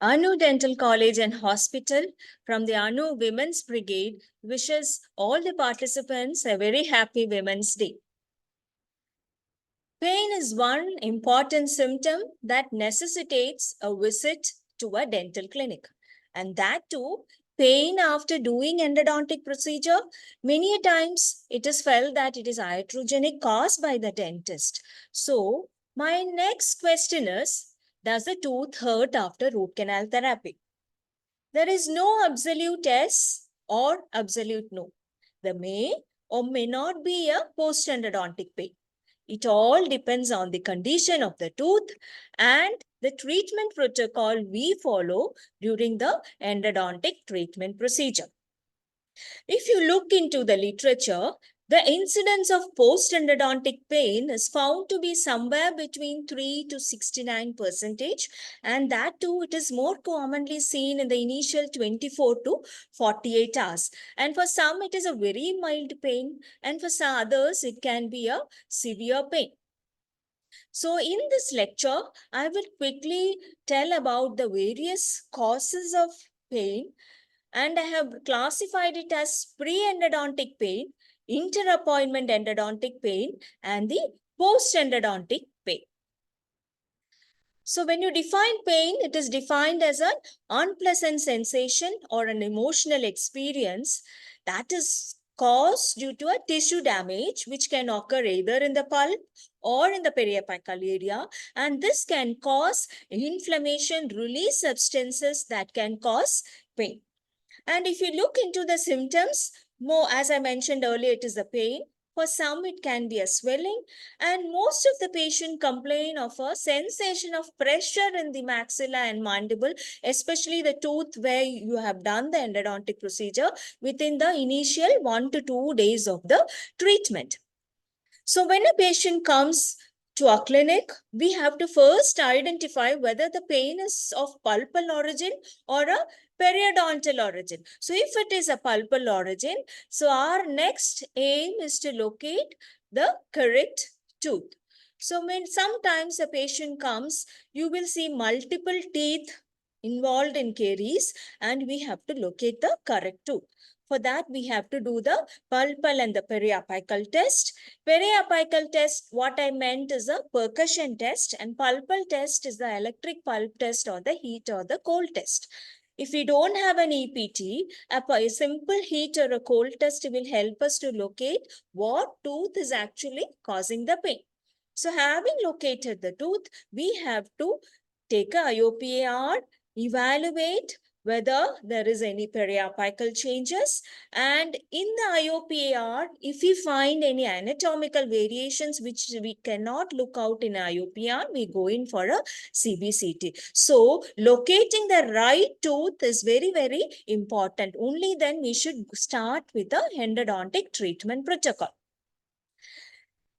Annoor Dental College and Hospital from the Annoor Women's Brigade wishes all the participants a very happy Women's Day. Pain is one important symptom that necessitates a visit to a dental clinic. And that too, pain after doing endodontic procedure, many a times it is felt that it is iatrogenic caused by the dentist. So, my next question is, does the tooth hurt after root canal therapy? There is no absolute yes or absolute no. There may or may not be a post-endodontic pain. It all depends on the condition of the tooth and the treatment protocol we follow during the endodontic treatment procedure. If you look into the literature, the incidence of post-endodontic pain is found to be somewhere between 3 to 69%, and that too it is more commonly seen in the initial 24 to 48 hours. And for some it is a very mild pain, and for some others it can be a severe pain. So in this lecture, I will quickly tell about the various causes of pain, and I have classified it as pre-endodontic pain, inter-appointment endodontic pain, and the post-endodontic pain. So when you define pain, it is defined as an unpleasant sensation or an emotional experience that is caused due to a tissue damage, which can occur either in the pulp or in the periapical area. And this can cause inflammation, release substances that can cause pain. And if you look into the symptoms, more as I mentioned earlier, it is the pain. For some, it can be a swelling, and most of the patient complain of a sensation of pressure in the maxilla and mandible, especially the tooth where you have done the endodontic procedure within the initial 1 to 2 days of the treatment. So when a patient comes to our clinic, we have to first identify whether the pain is of pulpal origin or a periodontal origin. So if it is a pulpal origin, so our next aim is to locate the correct tooth. So when sometimes a patient comes, you will see multiple teeth involved in caries, and we have to locate the correct tooth. For that, we have to do the pulpal and the periapical test. Periapical test, what I meant is a percussion test, and pulpal test is the electric pulp test or the heat or the cold test. If we don't have an EPT, a simple heat or a cold test will help us to locate what tooth is actually causing the pain. So having located the tooth, we have to take a IOPAR, evaluate whether there is any periapical changes, and in the IOPAR, if we find any anatomical variations which we cannot look out in IOPAR, we go in for a CBCT. So locating the right tooth is very, very important. Only then we should start with the endodontic treatment protocol.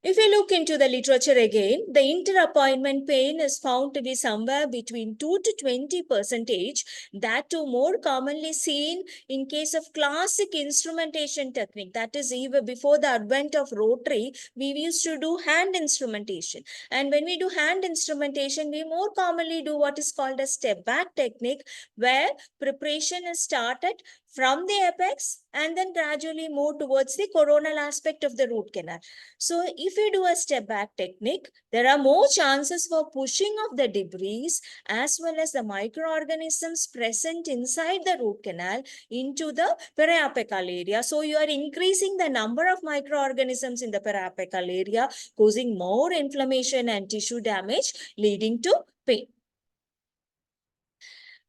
If we look into the literature again, the inter-appointment pain is found to be somewhere between 2 to 20%, that too more commonly seen in case of classic instrumentation technique. That is, even before the advent of rotary, we used to do hand instrumentation. And when we do hand instrumentation, we more commonly do what is called a step back technique, where preparation is started from the apex and then gradually move towards the coronal aspect of the root canal. So if we do a step back technique, there are more chances for pushing of the debris as well as the microorganisms present inside the root canal into the periapical area. So you are increasing the number of microorganisms in the periapical area, causing more inflammation and tissue damage, leading to pain.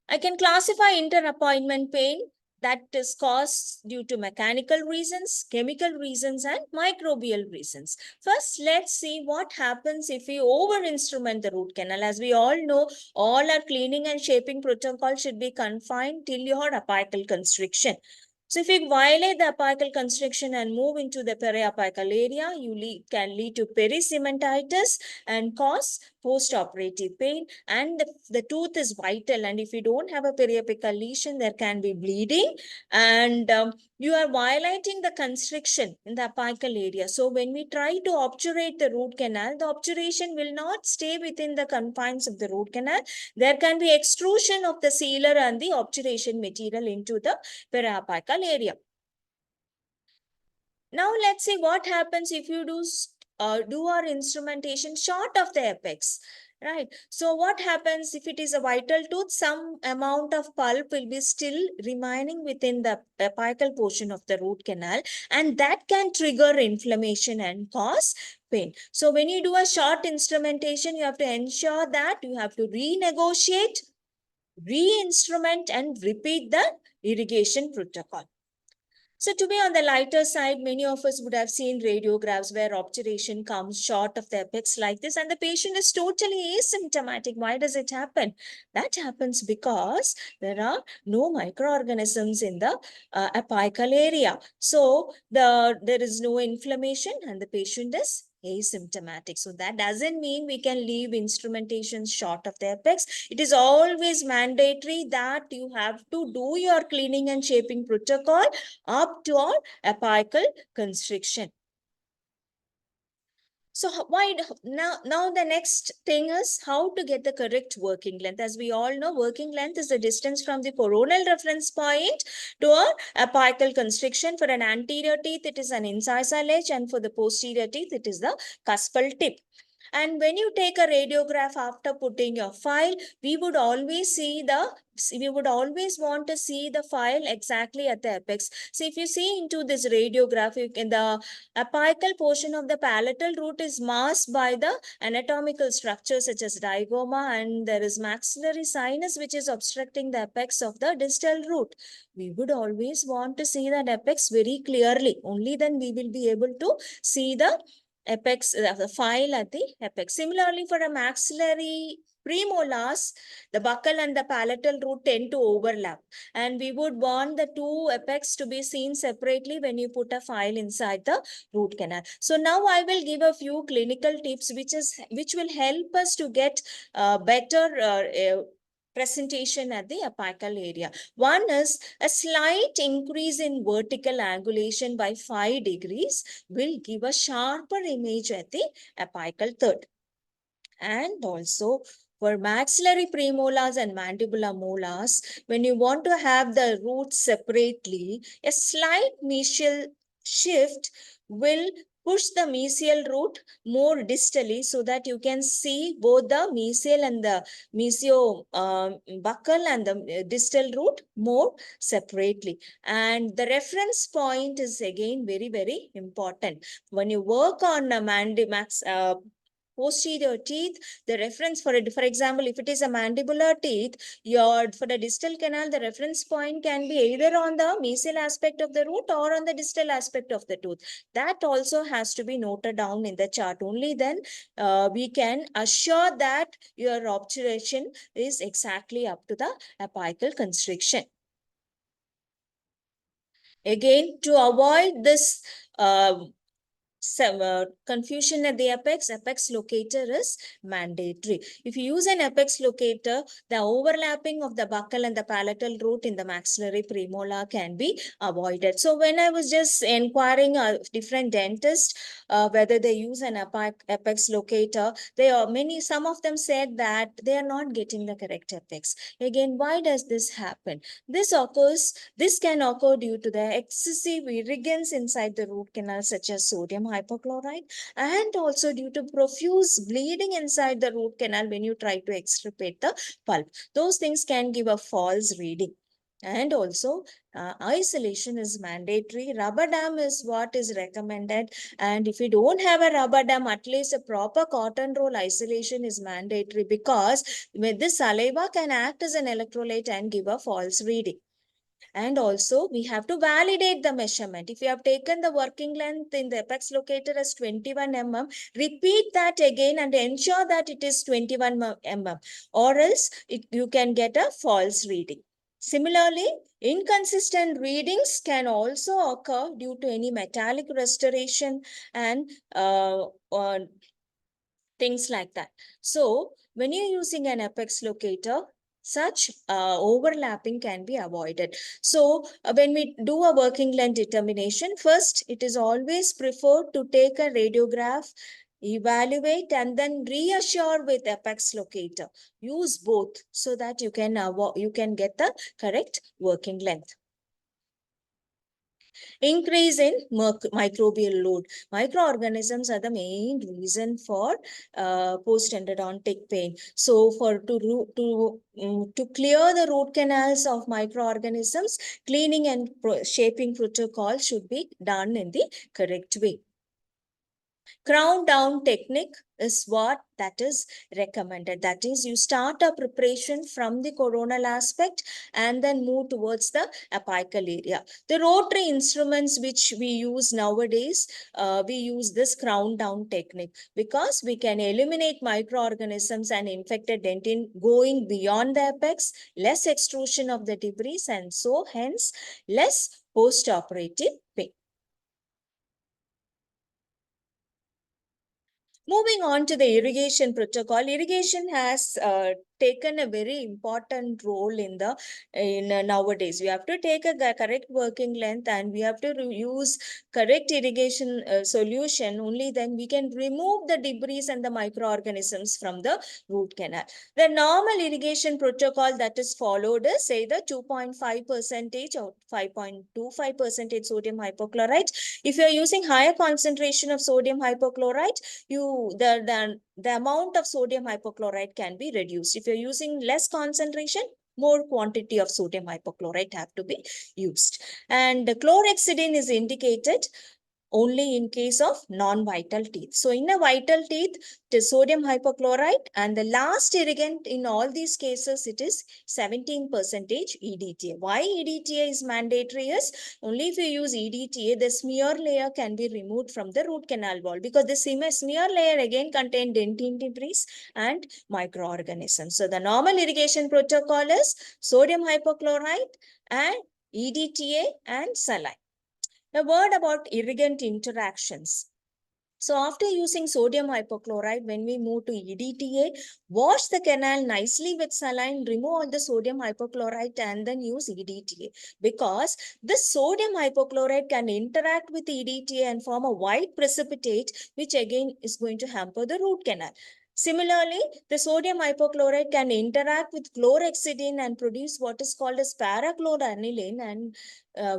I can classify inter-appointment pain that is caused due to mechanical reasons, chemical reasons, and microbial reasons. First, let's see what happens if we over-instrument the root canal. As we all know, all our cleaning and shaping protocol should be confined till your apical constriction. So if you violate the apical constriction and move into the periapical area, you can lead to perisymentitis and cause post-operative pain. And the tooth is vital. And if you don't have a periapical lesion, there can be bleeding. And you are violating the constriction in the apical area. So when we try to obturate the root canal, the obturation will not stay within the confines of the root canal. There can be extrusion of the sealer and the obturation material into the periapical area. Now let's see what happens if you do our instrumentation short of the apex. Right. So what happens if it is a vital tooth? Some amount of pulp will be still remaining within the apical portion of the root canal, and that can trigger inflammation and cause pain. So when you do a short instrumentation, you have to ensure that you have to renegotiate, re-instrument, and repeat the irrigation protocol. So to be on the lighter side, many of us would have seen radiographs where obturation comes short of the apex like this, and the patient is totally asymptomatic. Why does it happen? That happens because there are no microorganisms in the apical area. So there is no inflammation and the patient is asymptomatic. So that doesn't mean we can leave instrumentation short of the apex. It is always mandatory that you have to do your cleaning and shaping protocol up to our apical constriction. So why now the next thing is how to get the correct working length. As we all know, working length is the distance from the coronal reference point to our apical constriction. For an anterior teeth, it is an incisal edge, and for the posterior teeth, it is the cuspal tip. And when you take a radiograph after putting your file, we would always want to see the file exactly at the apex. So if you see into this radiograph, in the apical portion of the palatal root is masked by the anatomical structures such as diagoma, and there is maxillary sinus which is obstructing the apex of the distal root. We would always want to see that apex very clearly. Only then we will be able to see the apex, the file at the apex. Similarly, for a maxillary premolars, the buccal and the palatal root tend to overlap, and we would want the two apex to be seen separately when you put a file inside the root canal. So now I will give a few clinical tips which will help us to get better presentation at the apical area. One is a slight increase in vertical angulation by 5 degrees will give a sharper image at the apical third. And also for maxillary premolars and mandibular molars, when you want to have the roots separately, a slight mesial shift will push the mesial root more distally so that you can see both the mesial and the buccal and the distal root more separately. And the reference point is again very, very important. When you work on a posterior teeth, the reference for it, for example, if it is a mandibular teeth, for the distal canal, the reference point can be either on the mesial aspect of the root or on the distal aspect of the tooth. That also has to be noted down in the chart. Only then we can assure that your obturation is exactly up to the apical constriction. Again, to avoid this confusion at the apex locator is mandatory. If you use an apex locator, the overlapping of the buccal and the palatal root in the maxillary premolar can be avoided. So when I was just inquiring different dentists whether they use an apex locator, some of them said that they are not getting the correct apex. Again, why does this happen? This can occur due to the excessive irrigants inside the root canal, such as sodium hypochlorite, and also due to profuse bleeding inside the root canal when you try to extirpate the pulp. Those things can give a false reading. And also, isolation is mandatory. Rubber dam is what is recommended. And if you don't have a rubber dam, at least a proper cotton roll isolation is mandatory, because with this saliva can act as an electrolyte and give a false reading. And also, we have to validate the measurement. If you have taken the working length in the apex locator as 21 mm, repeat that again and ensure that it is 21 mm, or else you can get a false reading. Similarly, inconsistent readings can also occur due to any metallic restoration and things like that. So when you're using an apex locator, such overlapping can be avoided. So when we do a working length determination, first it is always preferred to take a radiograph, evaluate, and then reassure with apex locator. Use both so that you can get the correct working length. Increase in microbial load. Microorganisms are the main reason for post-endodontic pain. So to clear the root canals of microorganisms, cleaning and shaping protocol should be done in the correct way. Crown down technique is what that is recommended. That is, you start a preparation from the coronal aspect and then move towards the apical area. The rotary instruments which we use nowadays, we use this crown down technique because we can eliminate microorganisms and infected dentin going beyond the apex, less extrusion of the debris, and so hence less post-operative pain. Moving on to the irrigation protocol, irrigation has taken a very important role in nowadays. We have to take a correct working length and we have to use correct irrigation solution. Only then we can remove the debris and the microorganisms from the root canal. The normal irrigation protocol that is followed is either 2.5% or 5.25% sodium hypochlorite. If you are using higher concentration of sodium hypochlorite, the amount of sodium hypochlorite can be reduced. If you're using less concentration, more quantity of sodium hypochlorite have to be used. And the chlorhexidine is indicated only in case of non-vital teeth. So in a vital teeth, it is sodium hypochlorite, and the last irrigant in all these cases, it is 17% EDTA. Why EDTA is mandatory is only if you use EDTA, the smear layer can be removed from the root canal wall, because the smear layer again contains dentin debris and microorganisms. So the normal irrigation protocol is sodium hypochlorite and EDTA and saline. A word about irrigant interactions. So after using sodium hypochlorite, when we move to EDTA, wash the canal nicely with saline, remove all the sodium hypochlorite and then use EDTA. Because this sodium hypochlorite can interact with EDTA and form a white precipitate, which again is going to hamper the root canal. Similarly, the sodium hypochlorite can interact with chlorhexidine and produce what is called as parachloroaniline, and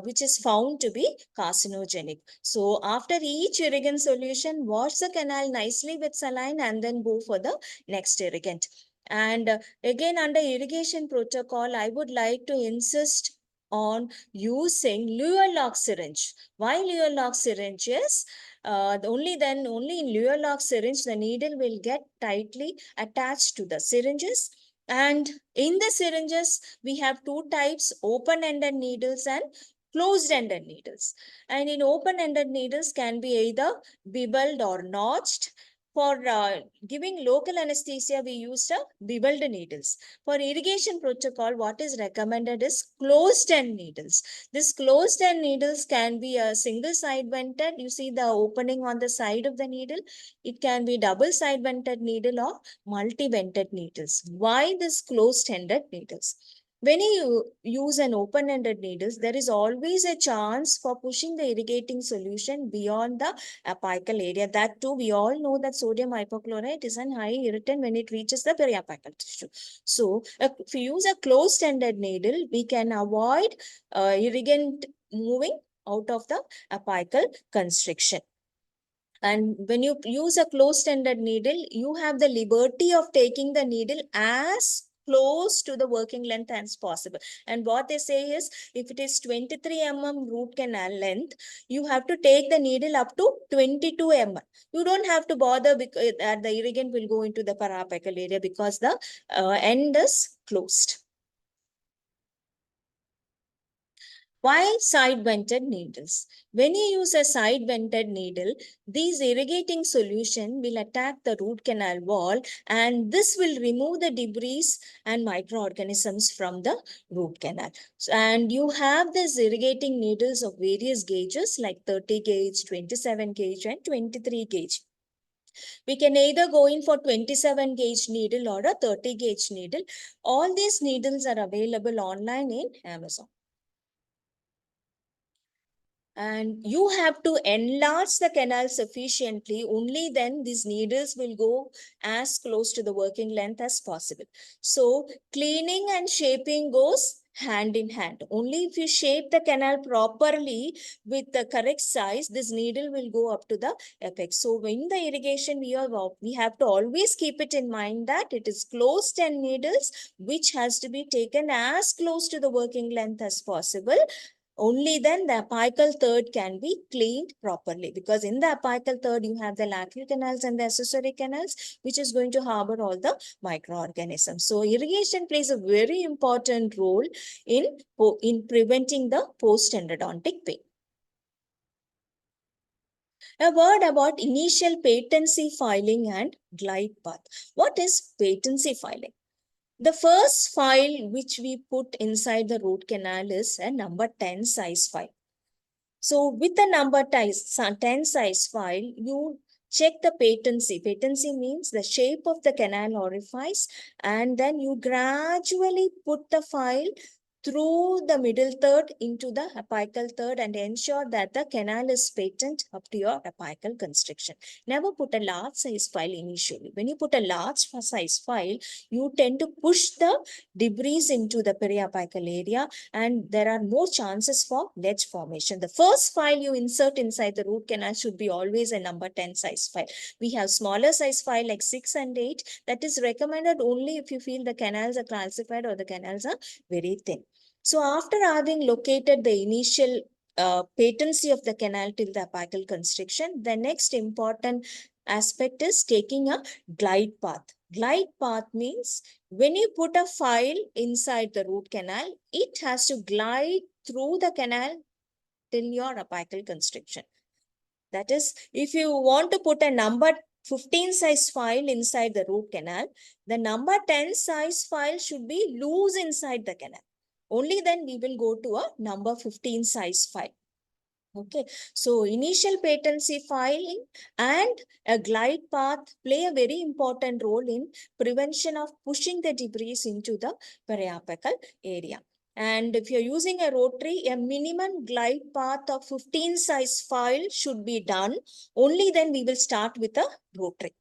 which is found to be carcinogenic. So after each irrigant solution, wash the canal nicely with saline and then go for the next irrigant. And again, under irrigation protocol, I would like to insist on using luer lock syringe. Why luer lock syringe is? Only in luer lock syringe, the needle will get tightly attached to the syringes. And in the syringes, we have two types, open-ended needles and closed-ended needles. And in open-ended needles can be either beveled or notched. For giving local anesthesia, we used beveled needles. For irrigation protocol, what is recommended is closed-end needles. This closed-end needles can be a single side vented. You see the opening on the side of the needle. It can be double side vented needle or multi-vented needles. Why this closed-ended needles? When you use an open-ended needles, there is always a chance for pushing the irrigating solution beyond the apical area. That too, we all know that sodium hypochlorite is an high irritant when it reaches the periapical tissue. So, if you use a closed-ended needle, we can avoid irrigant moving out of the apical constriction. And when you use a closed-ended needle, you have the liberty of taking the needle as close to the working length as possible. And what they say is, if it is 23 mm root canal length, you have to take the needle up to 22 mm. You don't have to bother because the irrigant will go into the parapical area because the end is closed. Why side vented needles? When you use a side vented needle, this irrigating solution will attack the root canal wall, and this will remove the debris and microorganisms from the root canal. And you have these irrigating needles of various gauges like 30 gauge, 27 gauge and 23 gauge. We can either go in for 27 gauge needle or a 30 gauge needle. All these needles are available online in Amazon. And you have to enlarge the canal sufficiently. Only then these needles will go as close to the working length as possible. So cleaning and shaping goes hand in hand. Only if you shape the canal properly with the correct size, this needle will go up to the apex. So when the irrigation, we have to always keep it in mind that it is closed end needles which has to be taken as close to the working length as possible. Only then the apical third can be cleaned properly, because in the apical third you have the lateral canals and the accessory canals which is going to harbor all the microorganisms. So irrigation plays a very important role in preventing the post-endodontic pain. A word about initial patency filing and glide path. What is patency filing? The first file which we put inside the root canal is a number 10 size file. So with the number 10 size file, you check the patency. Patency means the shape of the canal orifice, and then you gradually put the file through the middle third into the apical third and ensure that the canal is patent up to your apical constriction. Never put a large size file initially. When you put a large size file, you tend to push the debris into the periapical area, and there are more chances for ledge formation. The first file you insert inside the root canal should be always a number 10 size file. We have smaller size file like 6 and 8. That is recommended only if you feel the canals are calcified or the canals are very thin. So after having located the initial patency of the canal till the apical constriction, the next important aspect is taking a glide path. Glide path means when you put a file inside the root canal, it has to glide through the canal till your apical constriction. That is, if you want to put a number 15 size file inside the root canal, the number 10 size file should be loose inside the canal. Only then we will go to a number 15 size file. Okay, so initial patency filing and a glide path play a very important role in prevention of pushing the debris into the periapical area. And if you're using a rotary, a minimum glide path of 15 size file should be done. Only then we will start with a rotary.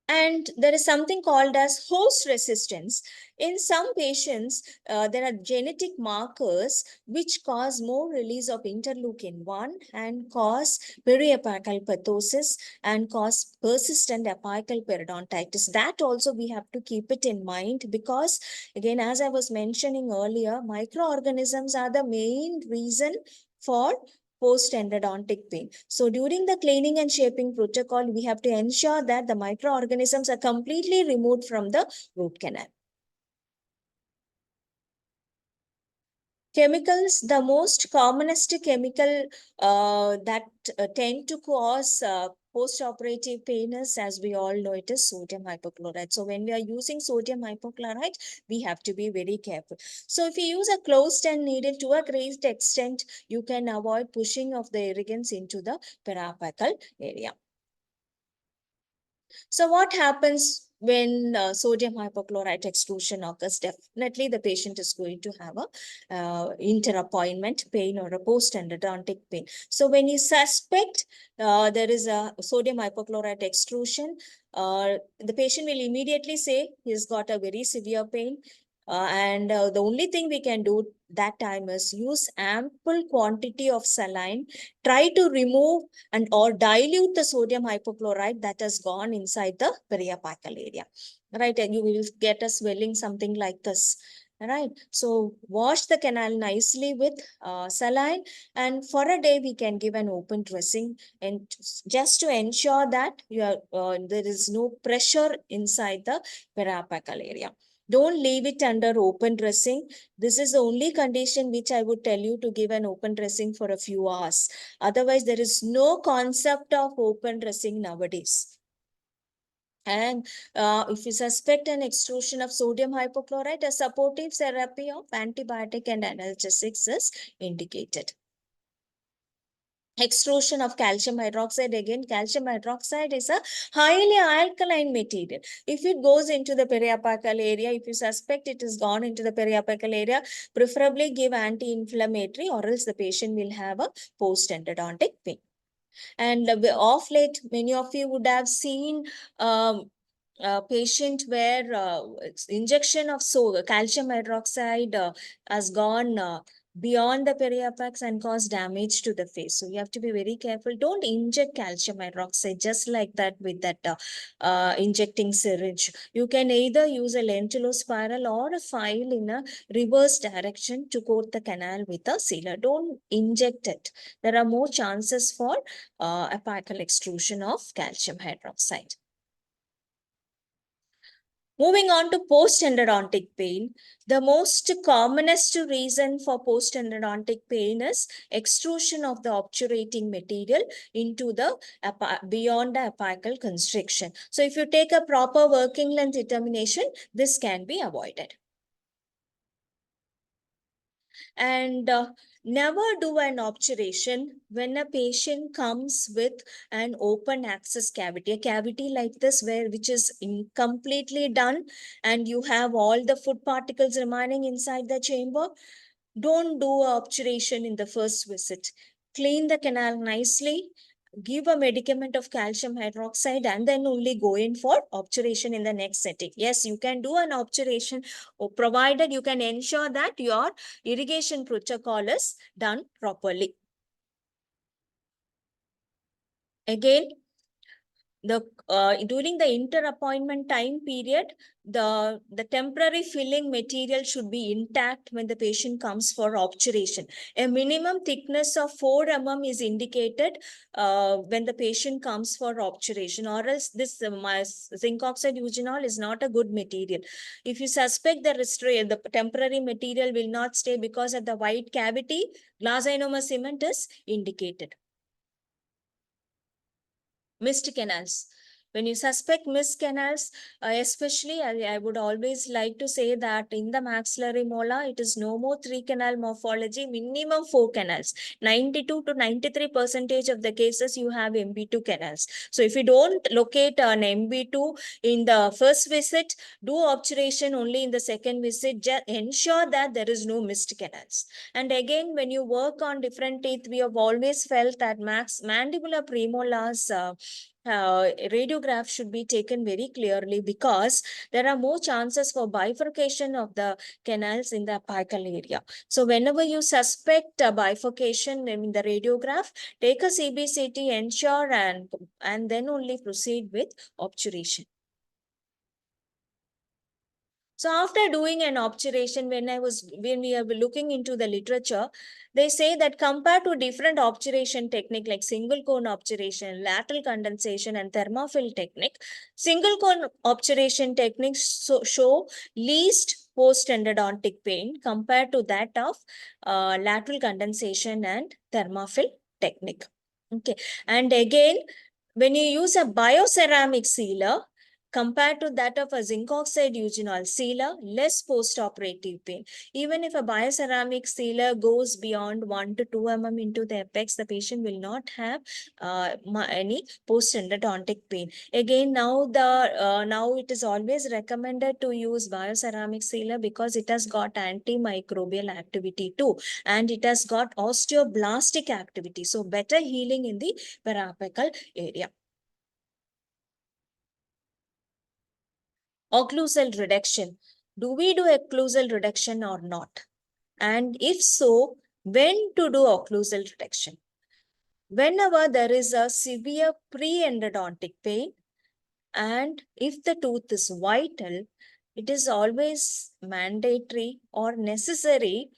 And there is something called as host resistance. In some patients, there are genetic markers which cause more release of interleukin 1 and cause periapical pathosis and cause persistent apical periodontitis. That also we have to keep it in mind, because again, as I was mentioning earlier, microorganisms are the main reason for post-endodontic pain. So during the cleaning and shaping protocol, we have to ensure that the microorganisms are completely removed from the root canal. Chemicals, the most commonest chemical that tend to cause post-operative pain is, as we all know, it is sodium hypochlorite. So when we are using sodium hypochlorite, we have to be very careful. So if you use a closed end needle to a great extent, you can avoid pushing of the irrigants into the periapical area. So what happens when sodium hypochlorite extrusion occurs? Definitely the patient is going to have a inter-appointment pain or a post-endodontic pain. So when you suspect there is a sodium hypochlorite extrusion, the patient will immediately say he's got a very severe pain. And the only thing we can do that time is use ample quantity of saline, try to remove and or dilute the sodium hypochlorite that has gone inside the periapical area, right? And you will get a swelling something like this, right? So wash the canal nicely with saline, and for a day we can give an open dressing, and just to ensure that there is no pressure inside the periapical area. Don't leave it under open dressing. This is the only condition which I would tell you to give an open dressing for a few hours. Otherwise, there is no concept of open dressing nowadays. And if you suspect an extrusion of sodium hypochlorite, a supportive therapy of antibiotic and analgesics is indicated. Extrusion of calcium hydroxide. Again, calcium hydroxide is a highly alkaline material. If it goes into the periapical area, if you suspect it has gone into the periapical area, preferably give anti-inflammatory, or else the patient will have a post-endodontic pain. And off late, many of you would have seen a patient where injection of calcium hydroxide has gone beyond the periapex and cause damage to the face. So you have to be very careful. Don't inject calcium hydroxide just like that with that injecting syringe. You can either use a lentulospiral or a file in a reverse direction to coat the canal with a sealer. Don't inject it. There are more chances for apical extrusion of calcium hydroxide. Moving on to post-endodontic pain, the most commonest reason for post-endodontic pain is extrusion of the obturating material into the beyond the apical constriction. So if you take a proper working length determination, this can be avoided. And never do an obturation when a patient comes with an open access cavity, a cavity like this which is incompletely done and you have all the food particles remaining inside the chamber. Don't do a obturation in the first visit. Clean the canal nicely, give a medicament of calcium hydroxide, and then only go in for obturation in the next setting. Yes, you can do an obturation, provided you can ensure that your irrigation protocol is done properly. Again, during the inter-appointment time period, the temporary filling material should be intact when the patient comes for obturation. A minimum thickness of 4 mm is indicated when the patient comes for obturation, or else this zinc oxide eugenol is not a good material. If you suspect the temporary material will not stay because of the white cavity, glass ionomer cement is indicated. Missed canals. When you suspect missed canals, especially I would always like to say that in the maxillary molar, it is no more 3 canal morphology, minimum 4 canals. 92 to 93% of the cases you have MB2 canals. So if you don't locate an MB2 in the first visit, do obturation only in the second visit. Just ensure that there is no missed canals. And again, when you work on different teeth, we have always felt that mandibular premolars radiograph should be taken very clearly, because there are more chances for bifurcation of the canals in the apical area. So whenever you suspect a bifurcation in the radiograph, take a CBCT, ensure, and then only proceed with obturation. So after doing an obturation, when we are looking into the literature, they say that compared to different obturation technique like single cone obturation, lateral condensation, and thermophil technique, single cone obturation techniques show least post-endodontic pain compared to that of lateral condensation and thermophil technique. Okay, and again, when you use a bioceramic sealer, compared to that of a zinc oxide eugenol sealer, less post-operative pain. Even if a bioceramic sealer goes beyond 1 to 2 mm into the apex, the patient will not have any post-endodontic pain. Again, now it is always recommended to use bioceramic sealer because it has got antimicrobial activity too, and it has got osteoblastic activity. So better healing in the periapical area. Occlusal reduction. Do we do occlusal reduction or not? And if so, when to do occlusal reduction? Whenever there is a severe pre-endodontic pain, and if the tooth is vital, it is always mandatory or necessary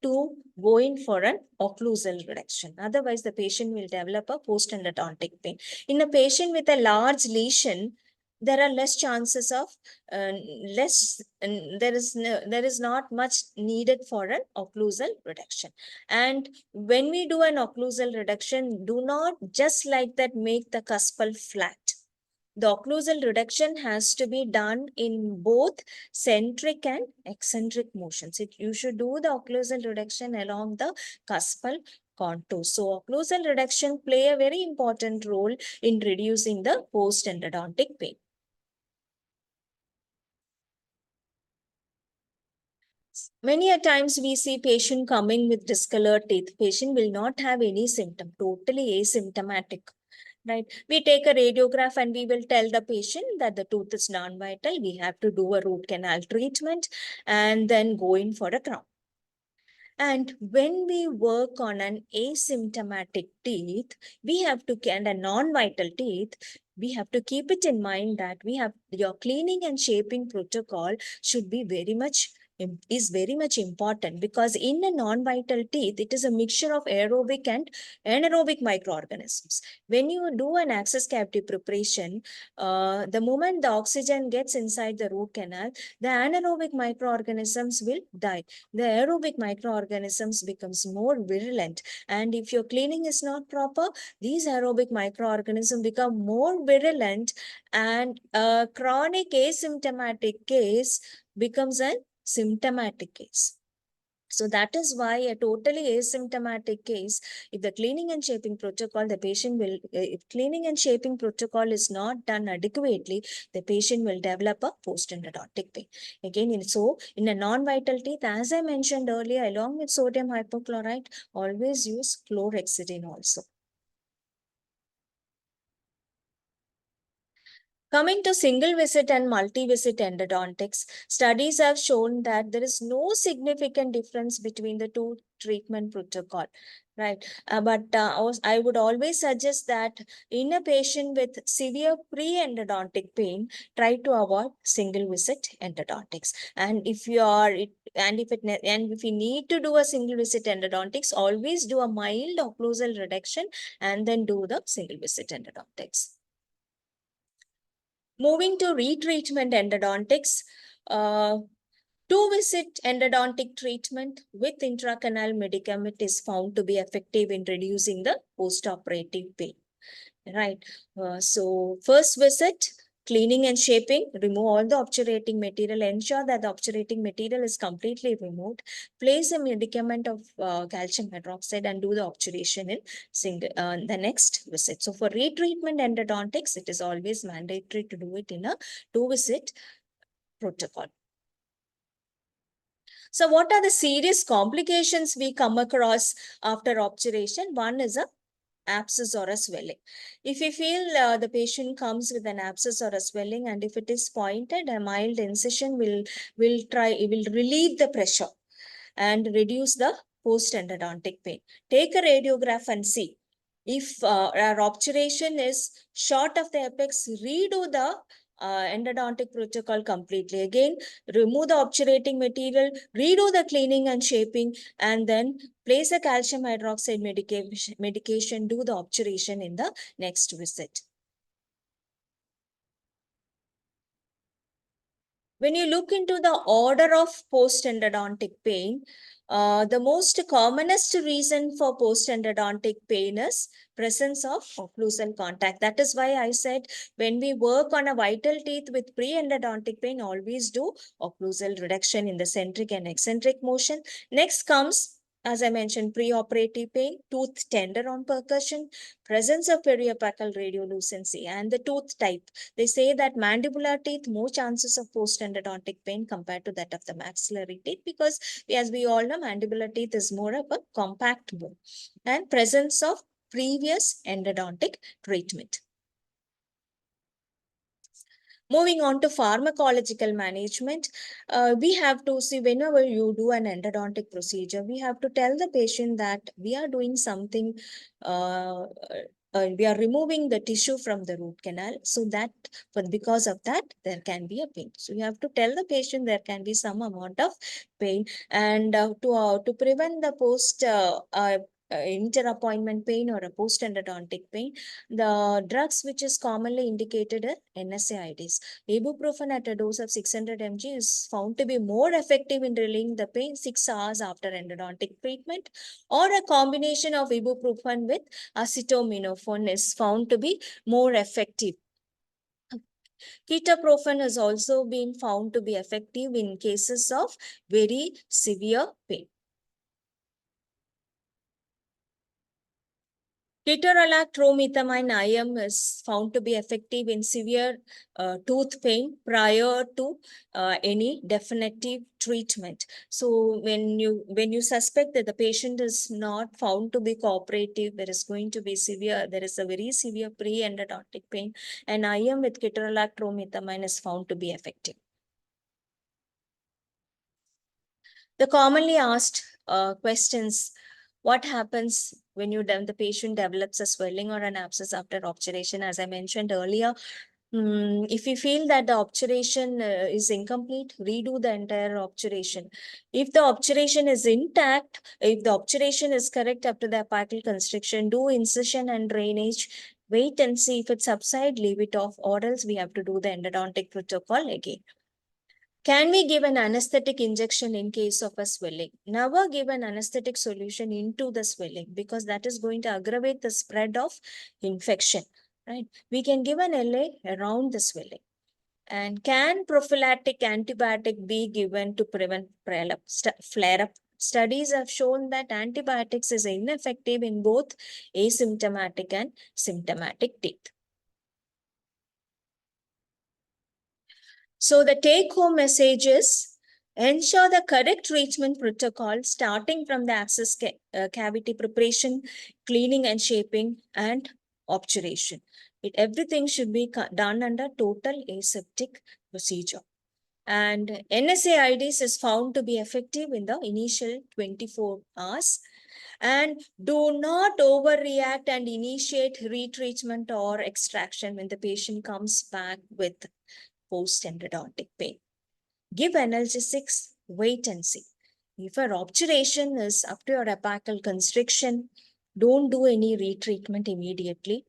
to go in for an occlusal reduction. Otherwise, the patient will develop a post-endodontic pain. In a patient with a large lesion, there are less chances of less there is not much needed for an occlusal reduction. And when we do an occlusal reduction, do not just like that make the cuspal flat. The occlusal reduction has to be done in both centric and eccentric motions. You should do the occlusal reduction along the cuspal contour. So occlusal reduction play a very important role in reducing the post-endodontic pain. Many a times we see patient coming with discolored teeth. Patient will not have any symptom, totally asymptomatic. Right. We take a radiograph and we will tell the patient that the tooth is non-vital. We have to do a root canal treatment and then go in for a crown. And when we work on an asymptomatic teeth, we have to, and a non-vital teeth, we have to keep it in mind that your cleaning and shaping protocol should be is very much important, because in a non-vital teeth, it is a mixture of aerobic and anaerobic microorganisms. When you do an access cavity preparation, the moment the oxygen gets inside the root canal, the anaerobic microorganisms will die. The aerobic microorganisms becomes more virulent, and if your cleaning is not proper, these aerobic microorganisms become more virulent, and a chronic asymptomatic case becomes a symptomatic case. So that is why a totally asymptomatic case, if the cleaning and shaping protocol, the patient will, if cleaning and shaping protocol is not done adequately, the patient will develop a post-endodontic pain. Again, in a non-vital teeth, as I mentioned earlier, along with sodium hypochlorite, always use chlorhexidine also. Coming to single visit and multi-visit endodontics, studies have shown that there is no significant difference between the two treatment protocol, right? But I would always suggest that in a patient with severe pre-endodontic pain, try to avoid single visit endodontics. And if you need to do a single visit endodontics, always do a mild occlusal reduction and then do the single visit endodontics. Moving to retreatment endodontics, two-visit endodontic treatment with intracanal medicament is found to be effective in reducing the post-operative pain. Right. So first visit, cleaning and shaping, remove all the obturating material, ensure that the obturating material is completely removed, place a medicament of calcium hydroxide and do the obturation in the next visit. So for retreatment endodontics, it is always mandatory to do it in a two-visit protocol. So what are the serious complications we come across after obturation? One is a abscess or a swelling. If you feel the patient comes with an abscess or a swelling, and if it is pointed, a mild incision will relieve the pressure and reduce the post-endodontic pain. Take a radiograph and see. If our obturation is short of the apex, redo the endodontic protocol completely. Again, remove the obturating material, redo the cleaning and shaping, and then place a calcium hydroxide medication, do the obturation in the next visit. When you look into the order of post-endodontic pain, the most commonest reason for post-endodontic pain is presence of occlusal contact. That is why I said when we work on a vital teeth with pre-endodontic pain, always do occlusal reduction in the centric and eccentric motion. Next comes, as I mentioned, preoperative pain, tooth tender on percussion, presence of periapical radiolucency, and the tooth type. They say that mandibular teeth, more chances of post-endodontic pain compared to that of the maxillary teeth, because as we all know, mandibular teeth is more of a compact bone, and presence of previous endodontic treatment. Moving on to pharmacological management, we have to see whenever you do an endodontic procedure, we have to tell the patient that we are doing something, we are removing the tissue from the root canal, so that because of that, there can be a pain. So you have to tell the patient there can be some amount of pain, and to prevent the inter-appointment pain or a post-endodontic pain. The drugs which is commonly indicated are NSAIDs. Ibuprofen at a dose of 600 mg is found to be more effective in relieving the pain 6 hours after endodontic treatment, or a combination of ibuprofen with acetaminophen is found to be more effective. Ketoprofen has also been found to be effective in cases of very severe pain. Ketorolac-tromethamine IM is found to be effective in severe tooth pain prior to any definitive treatment. So when you suspect that the patient is not found to be cooperative, there is a very severe pre-endodontic pain, and IM with ketorolac-tromethamine is found to be effective. The commonly asked questions: what happens when the patient develops a swelling or an abscess after obturation? As I mentioned earlier, if you feel that the obturation is incomplete, redo the entire obturation. If the obturation is intact, if the obturation is correct after the apical constriction, do incision and drainage. Wait and see if it subsides, leave it off, or else we have to do the endodontic protocol again. Can we give an anesthetic injection in case of a swelling? Never give an anesthetic solution into the swelling, because that is going to aggravate the spread of infection, right? We can give an LA around the swelling. And can prophylactic antibiotic be given to prevent flare-up? Studies have shown that antibiotics is ineffective in both asymptomatic and symptomatic teeth. So the take-home message is: ensure the correct treatment protocol starting from the access cavity preparation, cleaning and shaping, and obturation. Everything should be done under total aseptic procedure. And NSAIDs is found to be effective in the initial 24 hours. And do not overreact and initiate retreatment or extraction when the patient comes back with post-endodontic pain. Give analgesics, wait and see. If your obturation is up to your apical constriction, don't do any retreatment immediately.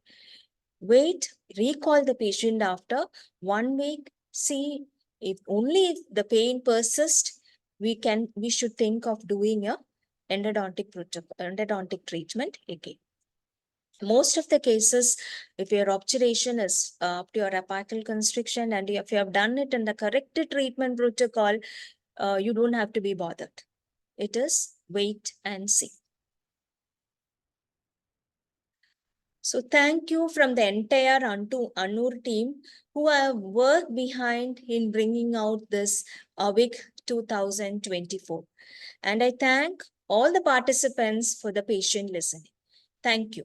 Wait, recall the patient after 1 week. See, if the pain persists, we should think of doing a endodontic treatment again. Most of the cases, if your obturation is up to your apical constriction and if you have done it in the correct treatment protocol, you don't have to be bothered. It is wait and see. So thank you from the entire Annoor team who have worked behind in bringing out this AWIC 2024. And I thank all the participants for the patient listening. Thank you.